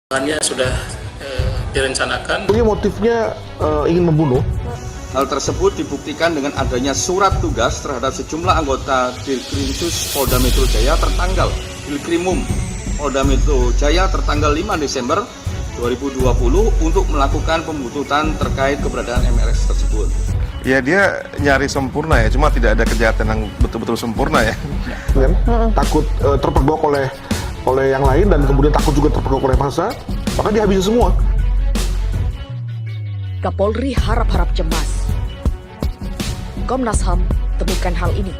Bahannya sudah direncanakan. Motifnya ingin membunuh. Hal tersebut dibuktikan dengan adanya surat tugas terhadap sejumlah anggota Dirkrimsus Polda Metro Jaya tertanggal Dirkrimum Polda Metro Jaya tertanggal 5 Desember 2020 untuk melakukan pembuntutan terkait keberadaan MRS tersebut. Ya dia nyari sempurna ya, cuma tidak ada kejahatan yang betul-betul sempurna ya. Kan? Takut terpergok oleh yang lain dan kemudian takut juga terpergok oleh massa, maka dihabisi semua. Kapolri harap-harap cemas. Komnas HAM temukan hal ini.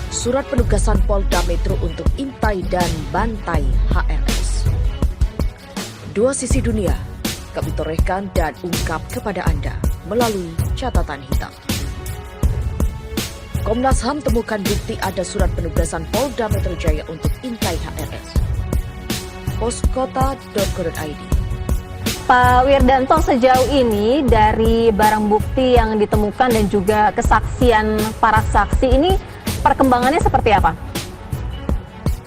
Surat penugasan Polda Metro untuk intai dan bantai HRS. Dua sisi dunia kami torehkan dan ungkap kepada Anda melalui catatan hitam. Komnas HAM temukan bukti ada surat penugasan Polda Metro Jaya untuk intai HRS. Poskota.co.id. Pak Wirdanto, sejauh ini dari barang bukti yang ditemukan dan juga kesaksian para saksi ini perkembangannya seperti apa?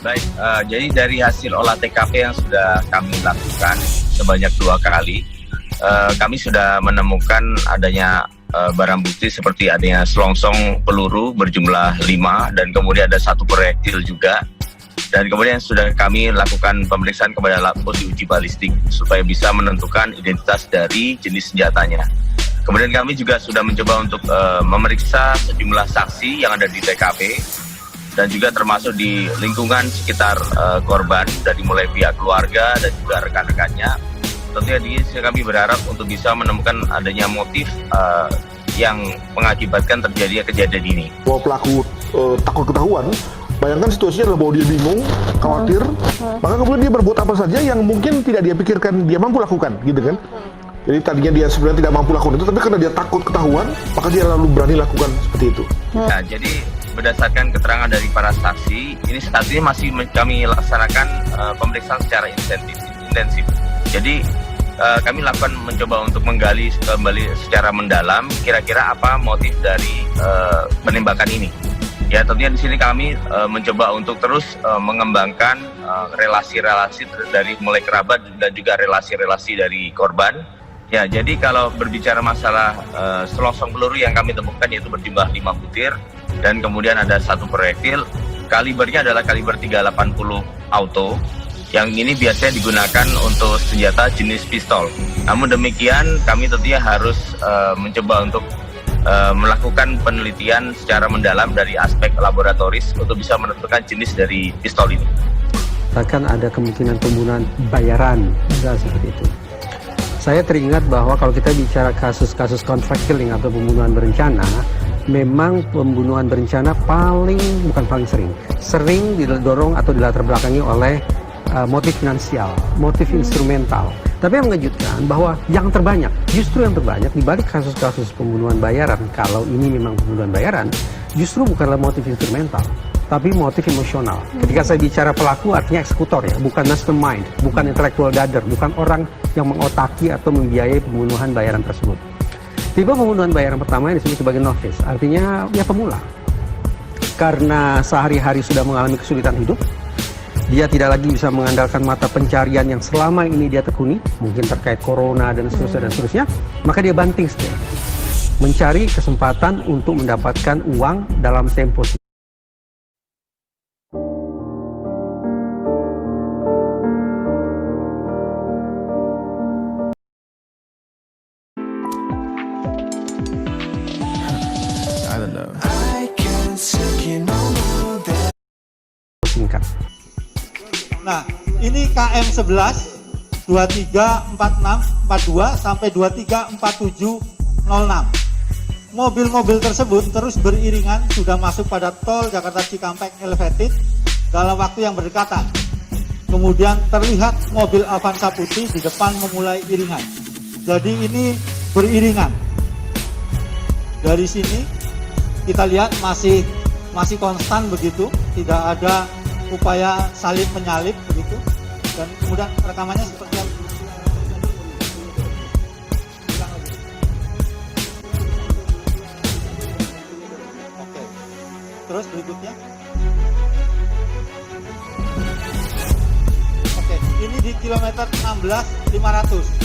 Baik, jadi dari hasil olah TKP yang sudah kami lakukan sebanyak 2 kali, kami sudah menemukan adanya barang bukti seperti adanya selongsong peluru berjumlah 5 dan kemudian ada 1 proyektil juga. Dan kemudian sudah kami lakukan pemeriksaan kepada Lapos diuji balistik supaya bisa menentukan identitas dari jenis senjatanya. Kemudian kami juga sudah mencoba untuk memeriksa sejumlah saksi yang ada di TKP dan juga termasuk di lingkungan sekitar korban dari mulai pihak keluarga dan juga rekan-rekannya. Tentunya di sini kami berharap untuk bisa menemukan adanya motif yang mengakibatkan terjadinya kejadian ini. Bahwa pelaku takut ketahuan. Bayangkan situasinya adalah bahwa dia bingung, khawatir, maka kemudian dia berbuat apa saja yang mungkin tidak dia pikirkan dia mampu lakukan, gitu kan? Jadi tadinya dia sebenarnya tidak mampu lakukan itu, tapi karena dia takut ketahuan, maka dia lalu berani lakukan seperti itu. Nah, jadi berdasarkan keterangan dari para saksi, ini saat ini masih kami laksanakan pemeriksaan secara intensif. Jadi kami lakukan mencoba untuk menggali kembali secara mendalam kira-kira apa motif dari penembakan ini. Ya tentunya di sini kami mencoba untuk terus mengembangkan relasi-relasi dari mulai kerabat dan juga relasi-relasi dari korban. Ya jadi kalau berbicara masalah selongsong peluru yang kami temukan yaitu berjumlah 5 butir dan kemudian ada 1 proyektil. Kalibernya adalah kaliber 380 auto. Yang ini biasanya digunakan untuk senjata jenis pistol. Namun demikian kami tentunya harus mencoba untuk melakukan penelitian secara mendalam dari aspek laboratoris untuk bisa menentukan jenis dari pistol ini. Akan ada kemungkinan pembunuhan bayaran, seperti itu. Saya teringat bahwa kalau kita bicara kasus-kasus contract killing atau pembunuhan berencana, memang pembunuhan berencana bukan paling sering didorong atau dilatar belakangi oleh motif finansial, motif instrumental. Tapi yang mengejutkan bahwa justru yang terbanyak di balik kasus-kasus pembunuhan bayaran, kalau ini memang pembunuhan bayaran, justru bukanlah motif instrumental, tapi motif emosional. Ketika saya bicara pelaku artinya eksekutor ya, bukan mastermind, bukan intellectual dader, bukan orang yang mengotaki atau membiayai pembunuhan bayaran tersebut. Tipe pembunuhan bayaran pertama yang disebut sebagai novice, artinya ya pemula. Karena sehari-hari sudah mengalami kesulitan hidup, dia tidak lagi bisa mengandalkan mata pencarian yang selama ini dia tekuni, mungkin terkait corona dan seterusnya, maka dia banting setir, mencari kesempatan untuk mendapatkan uang dalam tempo singkat. Nah, ini KM 11 234642 sampai 234706. Mobil-mobil tersebut terus beriringan sudah masuk pada tol Jakarta Cikampek Elevated dalam waktu yang berdekatan. Kemudian terlihat mobil Avanza putih di depan memulai iringan. Jadi ini beriringan. Dari sini kita lihat masih konstan begitu, tidak ada upaya salib menyalip begitu, dan kemudian rekamannya seperti apa? Oke. Terus berikutnya. Oke, ini di kilometer 16.500.